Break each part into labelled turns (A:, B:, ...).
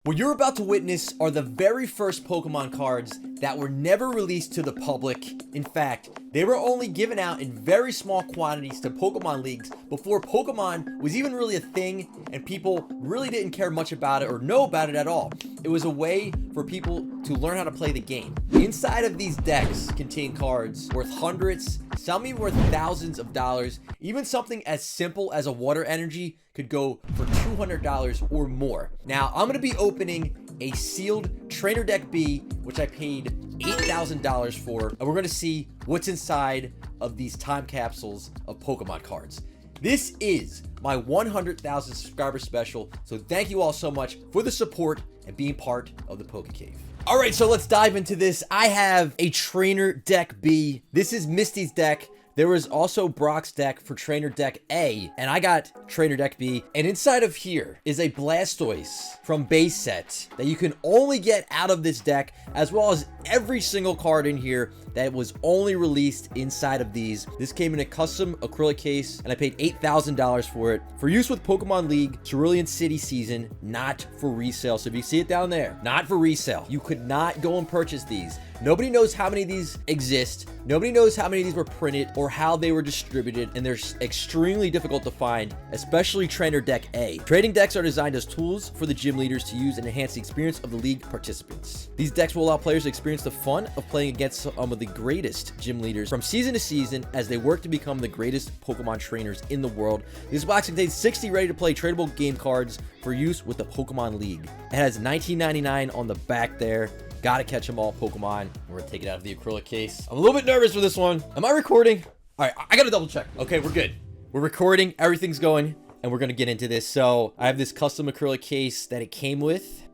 A: What you're about to witness are the very first Pokemon cards that were never released to the public. In fact, they were only given out in very small quantities to Pokemon leagues before Pokemon was even really a thing and people really didn't care much about it or know about it at all. It was a way for people to learn how to play the game. Inside of these decks contain cards worth hundreds, some even worth thousands of dollars. Even something as simple as a water energy could go for $200 or more. Now, I'm gonna be opening a sealed Trainer Deck B, which I paid $8,000 for, and we're gonna see what's inside of these time capsules of Pokemon cards. This is my 100,000 subscriber special, so thank you all so much for the support and being part of the Poke Cave. All right, so let's dive into this. I have a Trainer Deck B. This is Misty's deck. There was also Brock's deck for Trainer Deck A, and I got Trainer Deck B. And inside of here is a Blastoise from base set that you can only get out of this deck, as well as every single card in here that was only released inside of these. This came in a custom acrylic case, and I paid $8,000 for it. For use with Pokemon League, Cerulean City season, not for resale. So if you see it down there, not for resale. You could not go and purchase these. Nobody knows how many of these exist. Nobody knows how many of these were printed or how they were distributed, and they're extremely difficult to find, especially Trainer Deck A. Trading decks are designed as tools for the gym leaders to use and enhance the experience of the league participants. These decks will allow players to experience the fun of playing against some of the greatest gym leaders from season to season as they work to become the greatest Pokemon trainers in the world. This box contains 60 ready-to-play tradable game cards for use with the Pokemon League. It has $19.99 on the back there. Gotta catch them all, Pokemon. We're gonna take it out of the acrylic case. I'm a little bit nervous for this one. Am I recording? All right, I gotta double check. Okay, we're good. We're recording, everything's going, and we're gonna get into this. So I have this custom acrylic case that it came with.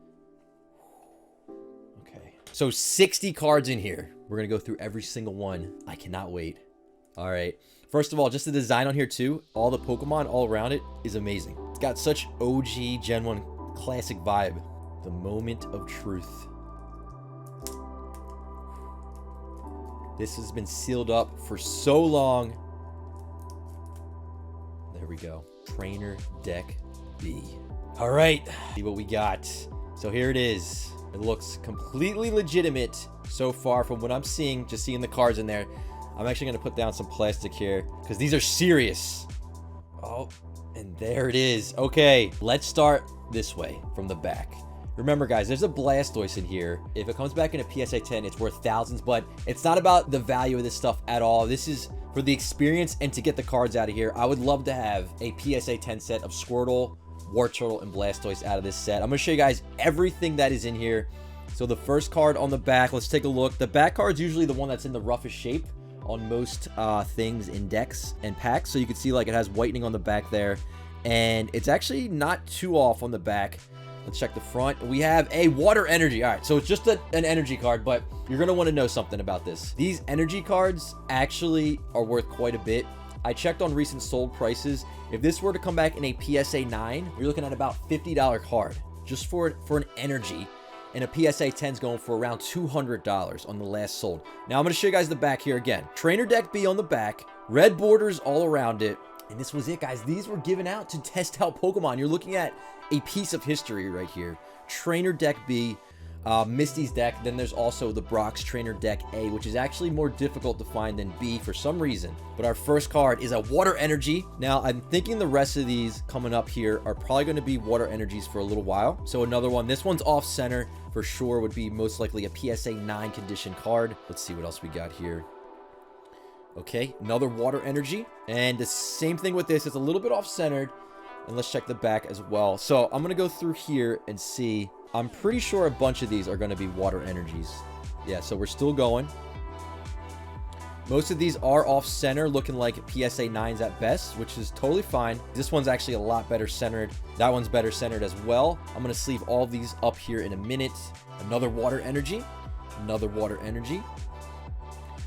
A: Okay, so 60 cards in here. We're gonna go through every single one. I cannot wait. All right, first of all, just the design on here too. All the Pokemon all around it is amazing. It's got such OG Gen 1 classic vibe. The moment of truth. This has been sealed up for so long. There we go. Trainer Deck B. All right, see what we got. So here it is. It looks completely legitimate so far from what I'm seeing, just seeing the cards in there. I'm actually gonna put down some plastic here because these are serious. Oh, and there it is. Okay, let's start this way from the back. Remember, guys, there's a Blastoise in here. If it comes back in a PSA 10, it's worth thousands, but it's not about the value of this stuff at all. This is for the experience and to get the cards out of here. I would love to have a PSA 10 set of Squirtle, Wartortle, and Blastoise out of this set. I'm going to show you guys everything that is in here. So the first card on the back, let's take a look. The back card is usually the one that's in the roughest shape on most things in decks and packs. So you can see like it has whitening on the back there, and it's actually not too off on the back. Let's check the front. We have a water energy. All right, so it's just an energy card, but you're going to want to know something about this. These energy cards actually are worth quite a bit. I checked on recent sold prices. If this were to come back in a PSA 9, you're looking at about $50 card just for an energy. And a PSA 10 is going for around $200 on the last sold. Now, I'm going to show you guys the back here again. Trainer Deck B on the back. Red borders all around it. And this was it, guys. These were given out to test out Pokemon. You're looking at a piece of history right here. Trainer Deck B, Misty's deck. Then there's also the Brock's Trainer Deck A, which is actually more difficult to find than B for some reason. But our first card is a water energy. Now, I'm thinking the rest of these coming up here are probably going to be water energies for a little while. So another one. This one's off center for sure. Would be most likely a PSA 9 condition card. Let's see what else we got here. Okay, another water energy. And the same thing with this. It's a little bit off-centered. And let's check the back as well. So I'm going to go through here and see. I'm pretty sure a bunch of these are going to be water energies. Yeah, so we're still going. Most of these are off-center, looking like PSA 9s at best, which is totally fine. This one's actually a lot better centered. That one's better centered as well. I'm going to sleeve all of these up here in a minute. Another water energy. Another water energy.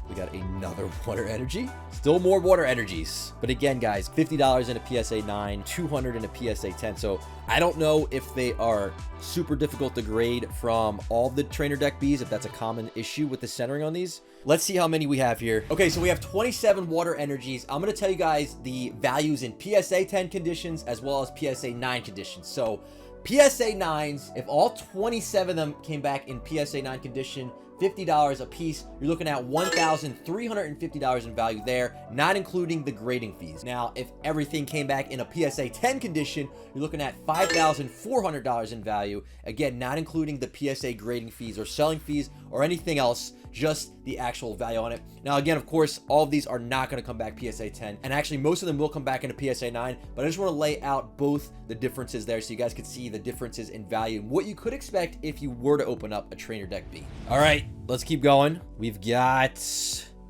A: We got another water energy. Still more water energies. But again, guys, $50 in a PSA 9, $200 in a PSA 10. So I don't know if they are super difficult to grade from all the Trainer Deck Bs, if that's a common issue with the centering on these. Let's see how many we have here. Okay, so we have 27 water energies. I'm going to tell you guys the values in PSA 10 conditions as well as PSA 9 conditions. So PSA 9s, if all 27 of them came back in PSA 9 condition, $50 a piece, you're looking at $1,350 in value there, not including the grading fees. Now, if everything came back in a PSA 10 condition, you're looking at $5,400 in value. Again, not including the PSA grading fees or selling fees or anything else, just the actual value on it. Now, again, of course, all of these are not going to come back PSA 10, and actually most of them will come back into PSA 9, but I just want to lay out both the differences there so you guys can see the differences in value and what you could expect if you were to open up a Trainer Deck B. All right, let's keep going. We've got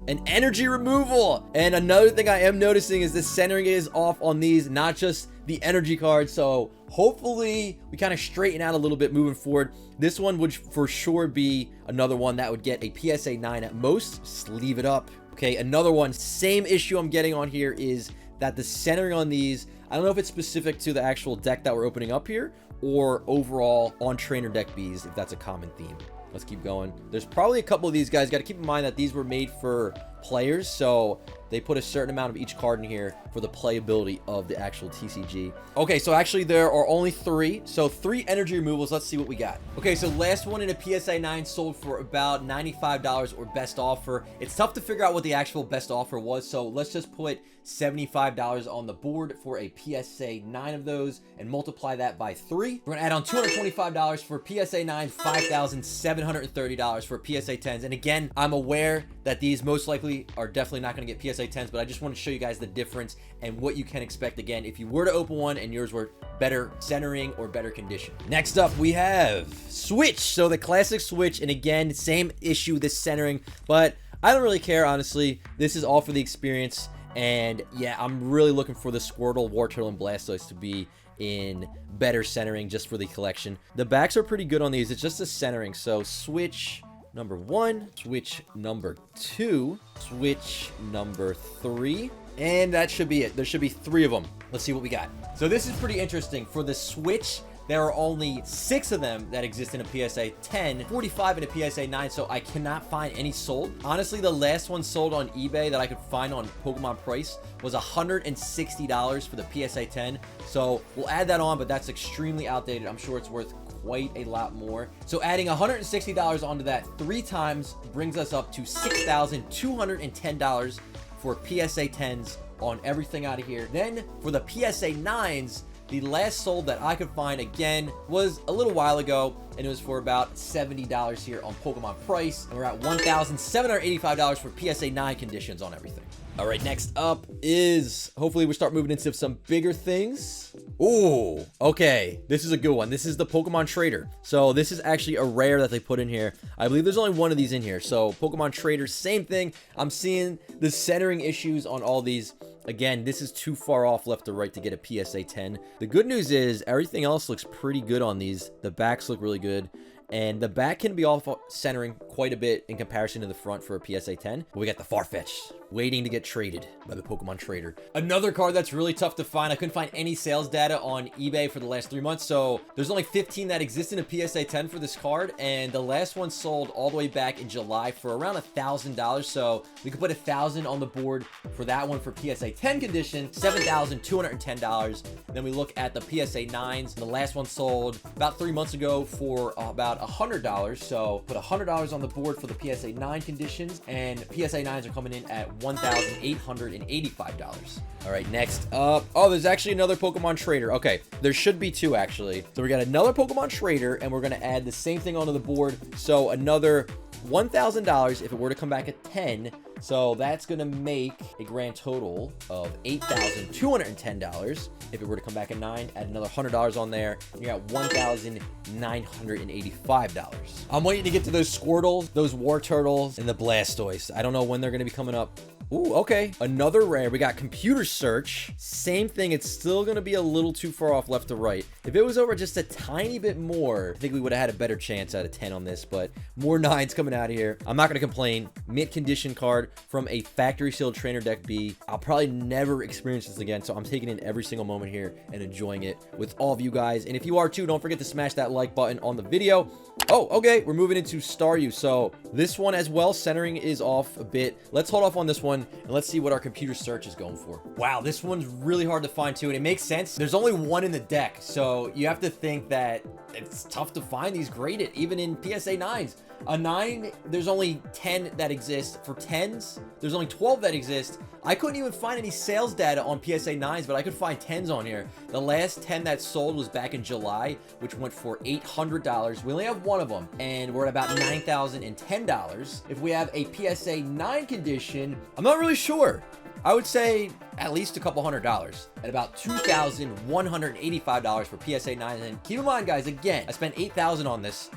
A: an energy removal, and another thing I am noticing is the centering is off on these, not just the energy cards, so hopefully we kind of straighten out a little bit moving forward. This one would for sure be another one that would get a PSA 9 at most. Just leave it up. Okay, another one, same issue I'm getting on here is that the centering on these, I don't know if it's specific to the actual deck that we're opening up here or overall on Trainer Deck Bs, if that's a common theme. Let's keep going. There's probably a couple of these guys. Got to keep in mind that these were made for players, so they put a certain amount of each card in here for the playability of the actual TCG. Okay, so actually there are only 3. So 3 energy removals. Let's see what we got. Okay, so last one in a PSA 9 sold for about $95 or best offer. It's tough to figure out what the actual best offer was, so let's just put $75 on the board for a PSA 9 of those and multiply that by 3. We're gonna add on $225 for PSA 9, $5,730 for PSA 10s. And again, I'm aware that these most likely are definitely not gonna get PSA 10s, but I just want to show you guys the difference and what you can expect again if you were to open one and yours were better centering or better condition. Next up, we have Switch. So the classic Switch, and again, same issue, this centering, but I don't really care, honestly. This is all for the experience. And yeah, I'm really looking for the Squirtle, Wartortle, and Blastoise to be in better centering just for the collection. The backs are pretty good on these. It's just the centering. So Switch number 1, Switch number 2, Switch number 3, and that should be it. There should be 3 of them. Let's see what we got. So this is pretty interesting. For the Switch, there are only 6 of them that exist in a PSA 10, 45 in a PSA 9, so I cannot find any sold. Honestly, the last one sold on eBay that I could find on Pokemon Price was $160 for the PSA 10. So we'll add that on, but that's extremely outdated. I'm sure it's worth quite a lot more. So adding $160 onto that 3 times brings us up to $6,210 for PSA 10s on everything out of here. Then for the PSA 9s, the last sold that I could find, again, was a little while ago, and it was for about $70 here on Pokemon Price, and we're at $1,785 for PSA 9 conditions on everything. All right, next up is, hopefully we start moving into some bigger things. Ooh, okay, this is a good one. This is the Pokemon Trader. So this is actually a rare that they put in here. I believe there's only one of these in here. So Pokemon Trader, same thing. I'm seeing the centering issues on all these. Again, this is too far off left to right to get a PSA 10. The good news is everything else looks pretty good on these. The backs look really good. And the back can be off centering quite a bit in comparison to the front for a PSA 10. But we got the Farfetch'd waiting to get traded by the Pokemon Trader. Another card that's really tough to find. I couldn't find any sales data on eBay for the last 3 months. So there's only 15 that exist in a PSA 10 for this card. And the last one sold all the way back in July for around $1,000. So we could put $1,000 on the board for that one for PSA 10 condition, $7,210. Then we look at the PSA 9s. The last one sold about 3 months ago for about $100. So put $100 on the board for the PSA 9 conditions, and PSA 9s are coming in at $1,885. All right, next up, oh, there's actually another Pokemon Trader. Okay, there should be 2 actually. So we got another Pokemon Trader, and we're gonna add the same thing onto the board. So another $1,000 if it were to come back at 10. So that's going to make a grand total of $8,210. If it were to come back at 9, add another $100 on there, and you're at $1,985. I'm waiting to get to those Squirtles, those Wartortles, and the Blastoise. I don't know when they're going to be coming up. Ooh, okay. Another rare. We got Computer Search. Same thing. It's still going to be a little too far off left to right. If it was over just a tiny bit more, I think we would have had a better chance out of 10 on this, but more 9s coming out of here. I'm not going to complain. Mint condition card. card from a factory sealed trainer deck B. I'll probably never experience this again, so I'm taking in every single moment here and enjoying it with all of you guys. And if you are too, don't forget to smash that like button on the video. Oh, okay, we're moving into Staryu. So this one as well, centering is off a bit. Let's hold off on this one and let's see what our computer search is going for. Wow, this one's really hard to find too, and it makes sense. There's only one in the deck, so you have to think that it's tough to find these graded, even in PSA 9s. A 9, there's only 10 that exist. For 10s, there's only 12 that exist. I couldn't even find any sales data on PSA 9s, but I could find 10s on here. The last 10 that sold was back in July, which went for $800. We only have one of them, and we're at about $9,010. If we have a PSA 9 condition, I'm not really sure. I would say at least a couple $100 at about $2,185 for PSA 9. And keep in mind, guys, again, I spent $8,000 on this,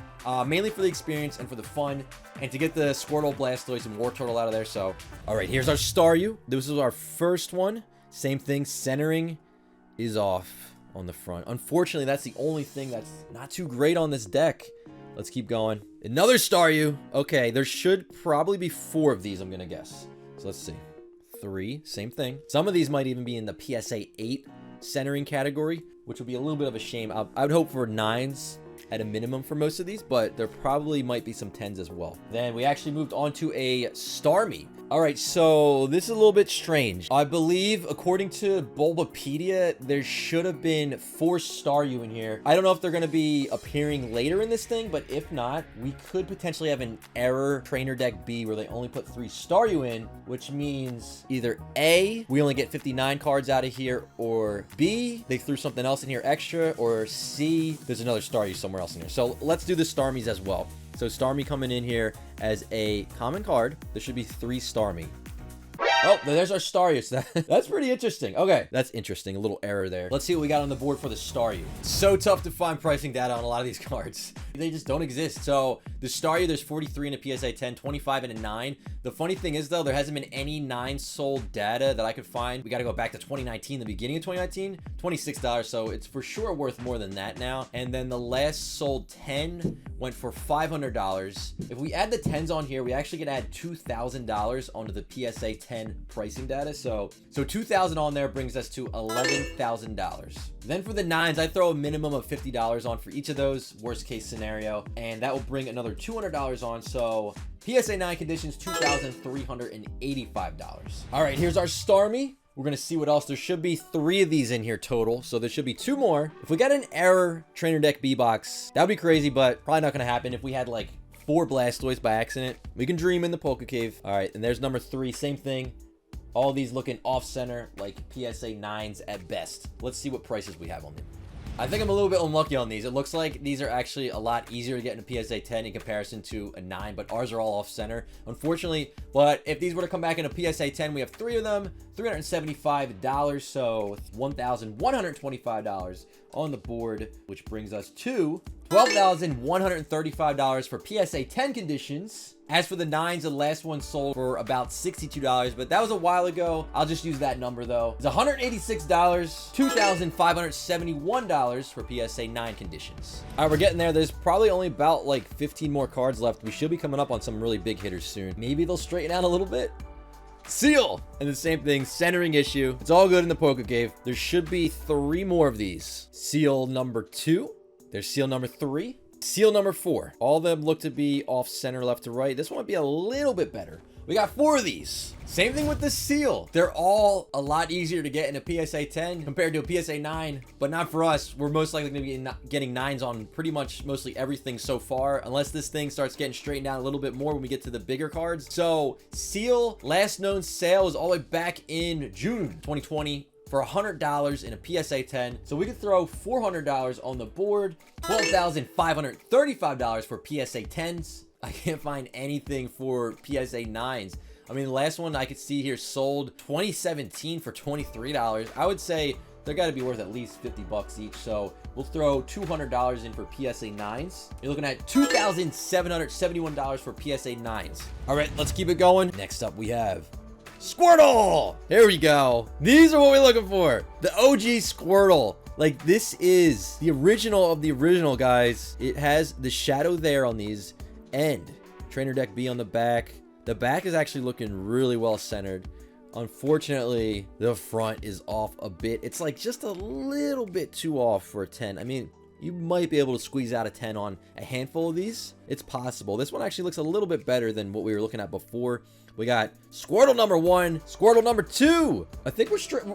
A: mainly for the experience and for the fun and to get the Squirtle, Blastoise, and Wartortle out of there. So, all right, here's our Staryu. This is our first one. Same thing, centering is off on the front. Unfortunately, that's the only thing that's not too great on this deck. Let's keep going. Another Staryu. Okay, there should probably be 4 of these, I'm gonna guess. So let's see. 3, same thing. Some of these might even be in the PSA 8 centering category, which would be a little bit of a shame. I would hope for 9s at a minimum for most of these, but there probably might be some 10s as well. Then we actually moved on to a Starmie. All right, so this is a little bit strange. I believe, according to Bulbapedia, there should have been 4 Staryu in here. I don't know if they're going to be appearing later in this thing, but if not, we could potentially have an error trainer deck B where they only put 3 Staryu in, which means either A, we only get 59 cards out of here, or B, they threw something else in here extra, or C, there's another Staryu somewhere else in here. So let's do the Starmies as well. So Starmie coming in here as a common card. There should be 3 Starmie. Oh, there's our Staryu. So that's pretty interesting. Okay, that's interesting. A little error there. Let's see what we got on the board for the Staryu. So tough to find pricing data on a lot of these cards. They just don't exist. So the Staryu, there's 43 in a PSA 10, 25 in a 9. The funny thing is, though, there hasn't been any 9 sold data that I could find. We got to go back to 2019, the beginning of 2019, $26. So it's for sure worth more than that now. And then the last sold 10 went for $500. If we add the 10s on here, we actually can add $2,000 onto the PSA 10 pricing data. So 2,000 on there brings us to $11,000. Then for the 9s, I throw a minimum of $50 on for each of those, worst case scenario, and that will bring another $200 on. So PSA 9 conditions, $2,385. All right, here's our Starmie. We're going to see what else. There should be 3 of these in here total, so there should be 2 more. If we got an error trainer deck B box, that would be crazy, but probably not going to happen. If we had like 4 Blastoise by accident, we can dream in the PokeCave. All right, and there's number 3, same thing. All these looking off center, like PSA 9s at best. Let's see what prices we have on them. I think I'm a little bit unlucky on these. It looks like these are actually a lot easier to get in a PSA 10 in comparison to a 9, but ours are all off center, unfortunately. But if these were to come back in a PSA 10, we have 3 of them, $375, so $1,125 on the board, which brings us to $12,135 for PSA 10 conditions. As for the 9s, the last one sold for about $62, but that was a while ago. I'll just use that number though. It's $186, $2,571 for PSA 9 conditions. All right, we're getting there. There's probably only about like 15 more cards left. We should be coming up on some really big hitters soon. Maybe they'll straighten out a little bit. Seel, and the same thing, centering issue. It's all good in the PokeCave. There should be 3 more of these. Seel number 2. There's Seel number 3. Seel number 4. All of them look to be off center left to right. This one might be a little bit better. We got 4 of these. Same thing with the Seel. They're all a lot easier to get in a PSA 10 compared to a PSA 9, but not for us. We're most likely going to be getting 9s on pretty much mostly everything so far, unless this thing starts getting straightened out a little bit more when we get to the bigger cards. So Seel, last known sale is all the way back in June 2020. For $100 in a PSA 10. So we could throw $400 on the board, $12,535 for PSA 10s. I can't find anything for PSA 9s. I mean, the last one I could see here sold 2017 for $23. I would say they're got to be worth at least 50 bucks each. So we'll throw $200 in for PSA 9s. You're looking at $2,771 for PSA 9s. All right, let's keep it going. Next up, we have Squirtle. Here we go. These are what we're looking for. The OG Squirtle. Like, this is the original of the original, guys. It has the shadow there on these, and trainer deck B on the back. The back is actually looking really well centered. Unfortunately, the front is off a bit. It's like just a little bit too off for a 10. I mean, you might be able to squeeze out a 10 on a handful of these. It's possible. This one actually looks a little bit better than what we were looking at before. We got Squirtle number 1, Squirtle number 2. I think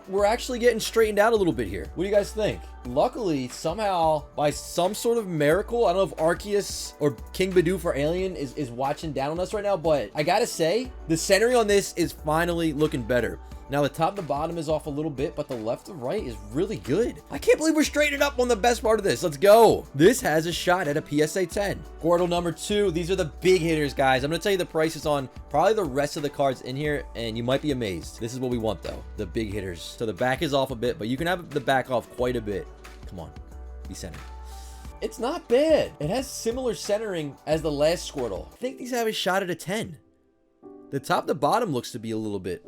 A: we're actually getting straightened out a little bit here. What do you guys think? Luckily, somehow, by some sort of miracle, I don't know if Arceus or King Bidoof or Alien is watching down on us right now, but I gotta say, the centering on this is finally looking better. Now, the top and the bottom is off a little bit, but the left and right is really good. I can't believe we're straightening up on the best part of this. Let's go. This has a shot at a PSA 10. Squirtle number 2. These are the big hitters, guys. I'm going to tell you the prices on probably the rest of the cards in here, and you might be amazed. This is what we want, though. The big hitters. So the back is off a bit, but you can have the back off quite a bit. Come on. Be centered. It's not bad. It has similar centering as the last Squirtle. I think these have a shot at a 10. The top and the bottom looks to be a little bit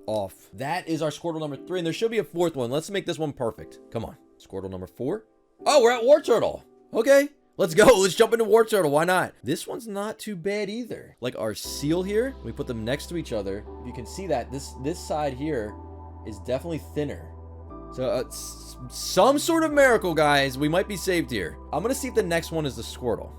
A: off. That is our Squirtle number 3, and there should be a 4th one. Let's make this one perfect. Come on. Squirtle number 4. Oh, we're at Wartortle. Okay, let's go. Let's jump into Wartortle. Why not? This one's not too bad either. Like our Seel here, we put them next to each other. If you can see that, this side here is definitely thinner. So some sort of miracle, guys. We might be saved here. I'm gonna see if the next one is the Squirtle.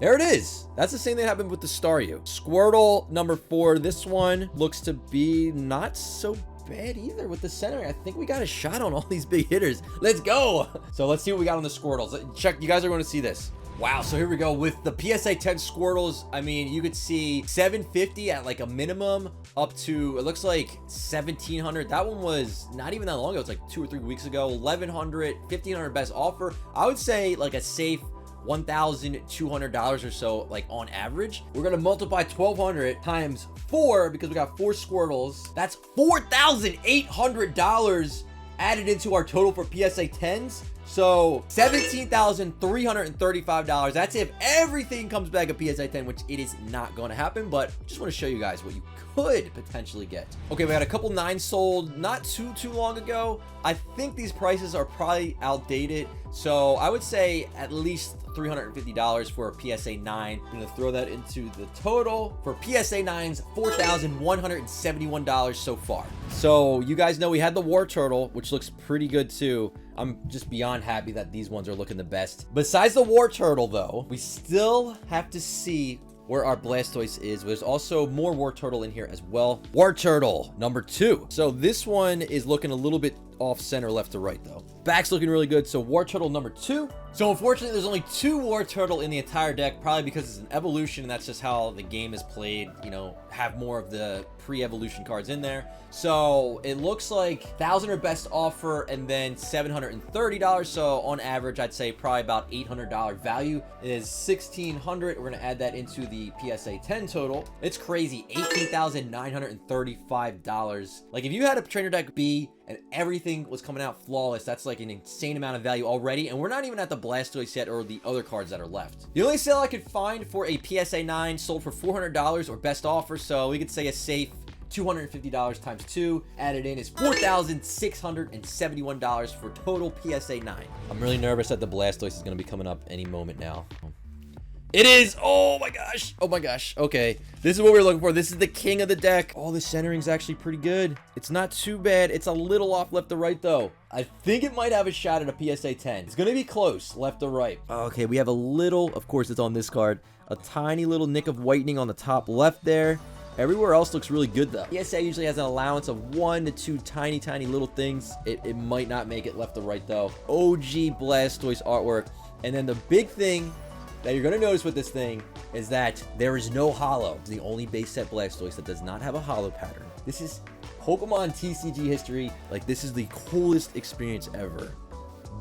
A: There it is. That's the same thing that happened with the Staryu. Squirtle number 4. This one looks to be not so bad either with the centering. I think we got a shot on all these big hitters. Let's go. So let's see what we got on the Squirtles. Check. You guys are going to see this. Wow. So here we go with the PSA 10 Squirtles. I mean, you could see 750 at like a minimum up to, it looks like 1700. That one was not even that long ago. It's like 2 or 3 weeks ago. 1100, 1500 best offer. I would say like a safe $1,200 or so, like on average. We're gonna multiply 1,200 times 4 because we got 4 Squirtles. That's $4,800 added into our total for PSA 10s. So $17,335. That's if everything comes back a PSA 10, which it is not going to happen, but just want to show you guys what you could potentially get. Okay, we had a couple 9s sold not too long ago. I think these prices are probably outdated, so I would say at least $350 for a PSA 9. I'm gonna throw that into the total for PSA 9s, $4,171 so far. So you guys know we had the Wartortle, which looks pretty good too. I'm just beyond happy that these ones are looking the best. Besides the Wartortle though, we still have to see where our Blastoise is. There's also more Wartortle in here as well. Wartortle number 2. So this one is looking a little bit off center left to right though. Back's looking really good. So Wartortle number 2. So unfortunately, there's only 2 Wartortle in the entire deck, probably because it's an evolution and that's just how the game is played. You know, have more of the pre-evolution cards in there. So it looks like 1,000 or best offer and then $730. So on average, I'd say probably about $800 value is $1,600. We're gonna add that into the PSA 10 total. It's crazy, $18,935. Like if you had a trainer deck B and everything was coming out flawless, that's like an insane amount of value already. And we're not even at the Blastoise yet or the other cards that are left. The only sale I could find for a PSA 9 sold for $400 or best offer. So we could say a safe $250 times 2 added in is $4,671 for total PSA 9. I'm really nervous that the Blastoise is going to be coming up any moment now. It is. Oh my gosh. Oh my gosh. Okay. This is what we're looking for. This is the king of the deck. Oh, the centering's actually pretty good. It's not too bad. It's a little off left to right though. I think it might have a shot at a PSA 10. It's going to be close left to right. Okay. We have a little, of course it's on this card, a tiny little nick of whitening on the top left there. Everywhere else looks really good though. PSA usually has an allowance of 1 to 2 tiny little things. It might not make it left to right though. OG Blastoise artwork. And then the big thing that you're going to notice with this thing is that there is no holo. It's the only base set Blastoise that does not have a holo pattern. This is Pokemon TCG history. Like, this is the coolest experience ever.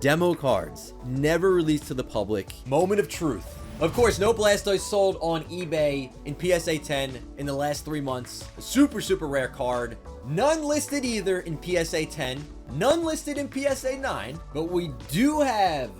A: Demo cards, never released to the public. Moment of truth. Of course, no Blastoise sold on eBay in PSA 10 in the last 3 months. A super rare card. None listed either in PSA 10. None listed in PSA 9. But we do have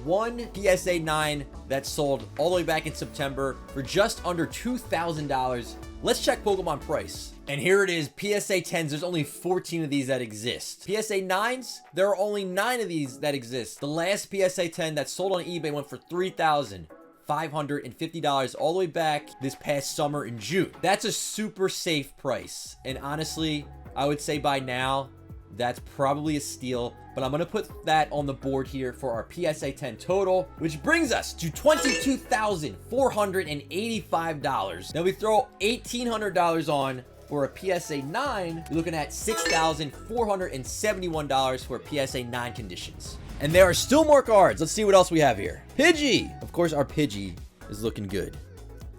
A: one PSA 9 that sold all the way back in September for just under $2,000. Let's check Pokemon price. And here it is, PSA 10s. There's only 14 of these that exist. PSA 9s, there are only 9 of these that exist. The last PSA 10 that sold on eBay went for $3,000. $550 all the way back this past summer in June. That's a super safe price. And honestly, I would say by now, that's probably a steal, but I'm going to put that on the board here for our PSA 10 total, which brings us to $22,485. Now we throw $1,800 on for a PSA 9, you're looking at $6,471 for a PSA 9 conditions. And there are still more cards. Let's see what else we have here. Pidgey! Of course, our Pidgey is looking good.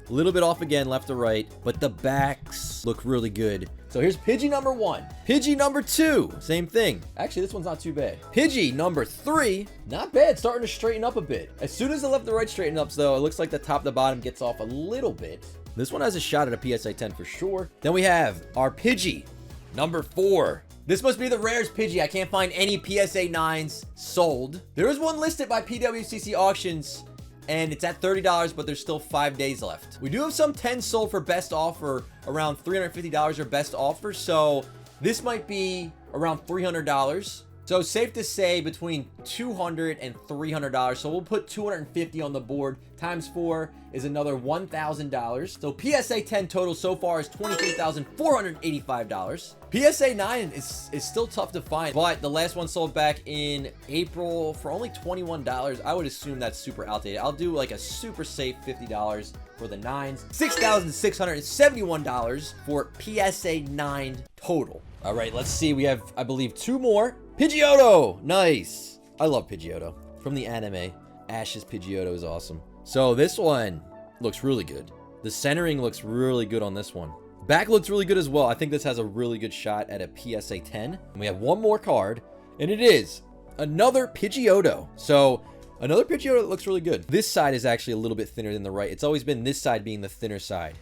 A: A little bit off again, left to right, but the backs look really good. So here's Pidgey number 1. Pidgey number 2, same thing. Actually, this one's not too bad. Pidgey number 3, not bad, starting to straighten up a bit. As soon as the left to right straighten up, though, it looks like the top to bottom gets off a little bit. This one has a shot at a PSA 10 for sure. Then we have our Pidgey number 4. This must be the rarest Pidgey. I can't find any PSA 9s sold. There is one listed by PWCC Auctions, and it's at $30, but there's still 5 days left. We do have some 10s sold for best offer, around $350 or best offer, so this might be around $300. So safe to say between $200 and $300. So we'll put $250 on the board. Times 4 is another $1,000. So PSA 10 total so far is $23,485. PSA 9 is still tough to find, but the last one sold back in April for only $21. I would assume that's super outdated. I'll do like a super safe $50 for the 9s. $6,671 for PSA 9 total. All right, let's see. We have, I believe, 2 more. Pidgeotto! Nice. I love Pidgeotto. From the anime, Ash's Pidgeotto is awesome. So this one looks really good. The centering looks really good on this one. Back looks really good as well. I think this has a really good shot at a PSA 10. And we have one more card, and it is another Pidgeotto. So another Pidgeotto that looks really good. This side is actually a little bit thinner than the right. It's always been this side being the thinner side.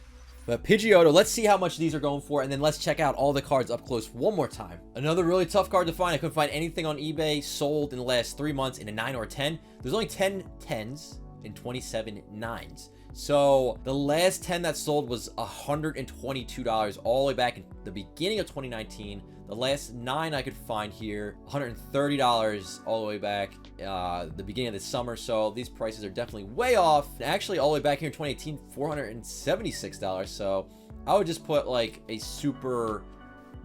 A: But Pidgeotto, let's see how much these are going for, and then let's check out all the cards up close one more time. Another really tough card to find. I couldn't find anything on eBay sold in the last 3 months in a 9 or a 10. There's only 10 10s and 27 9s. So the last 10 that sold was $122 all the way back in the beginning of 2019. The last 9 I could find here, $130 all the way back the beginning of the summer. So these prices are definitely way off. Actually, all the way back here in 2018, $476. So I would just put like a super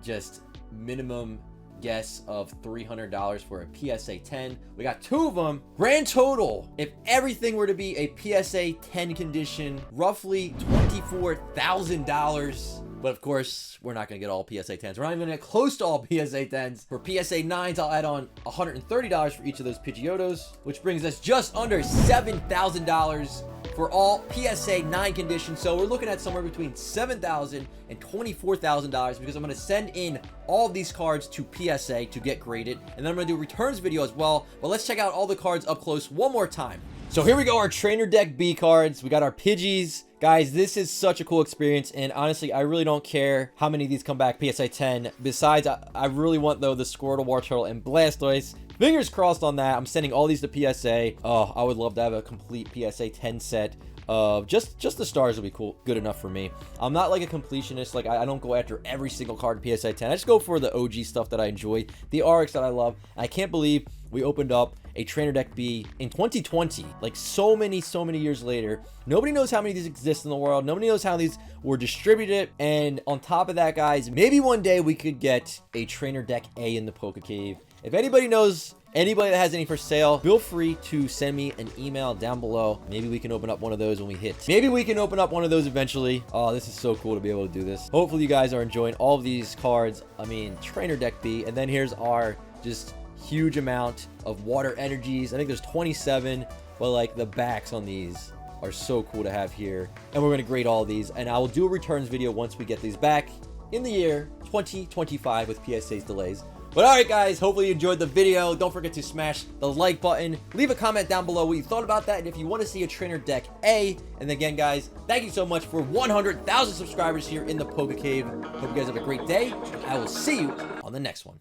A: just minimum guess of $300 for a PSA 10. We got 2 of them. Grand total, if everything were to be a PSA 10 condition, roughly $24,000. But of course, we're not going to get all PSA 10s. We're not even going to get close to all PSA 10s. For PSA 9s, I'll add on $130 for each of those Pidgeottos, which brings us just under $7,000 for all PSA 9 conditions. So we're looking at somewhere between $7,000 and $24,000 because I'm going to send in all of these cards to PSA to get graded. And then I'm going to do a returns video as well. But let's check out all the cards up close one more time. So here we go, our Trainer Deck B cards. We got our Pidgeys. Guys, this is such a cool experience, and honestly, I really don't care how many of these come back PSA 10. Besides, I really want, though, the Squirtle, Wartortle, and Blastoise. Fingers crossed on that. I'm sending all these to PSA. Oh, I would love to have a complete PSA 10 set of just the stars would be cool, good enough for me. I'm not like a completionist. Like, I don't go after every single card in PSA 10. I just go for the OG stuff that I enjoy, the RX that I love. I can't believe we opened up a Trainer Deck B in 2020, like so many years later. Nobody knows how many of these exist in the world. Nobody knows how these were distributed. And on top of that, guys, maybe one day we could get a Trainer Deck A in the PokeCave. If anybody knows anybody that has any for sale, feel free to send me an email down below. Maybe we can open up one of those when we hit. Maybe we can open up one of those eventually. Oh, this is so cool to be able to do this. Hopefully you guys are enjoying all of these cards. I mean, Trainer Deck B. And then here's our just huge amount of water energies. I think there's 27, but like the backs on these are so cool to have here. And we're going to grade all of these, and I will do a returns video once we get these back in the year 2025 with PSA's delays. But all right, guys, hopefully you enjoyed the video. Don't forget to smash the like button. Leave a comment down below what you thought about that, and if you want to see a Trainer Deck A. And again, guys, thank you so much for 100,000 subscribers here in the PokeCave. Hope you guys have a great day. I will see you on the next one.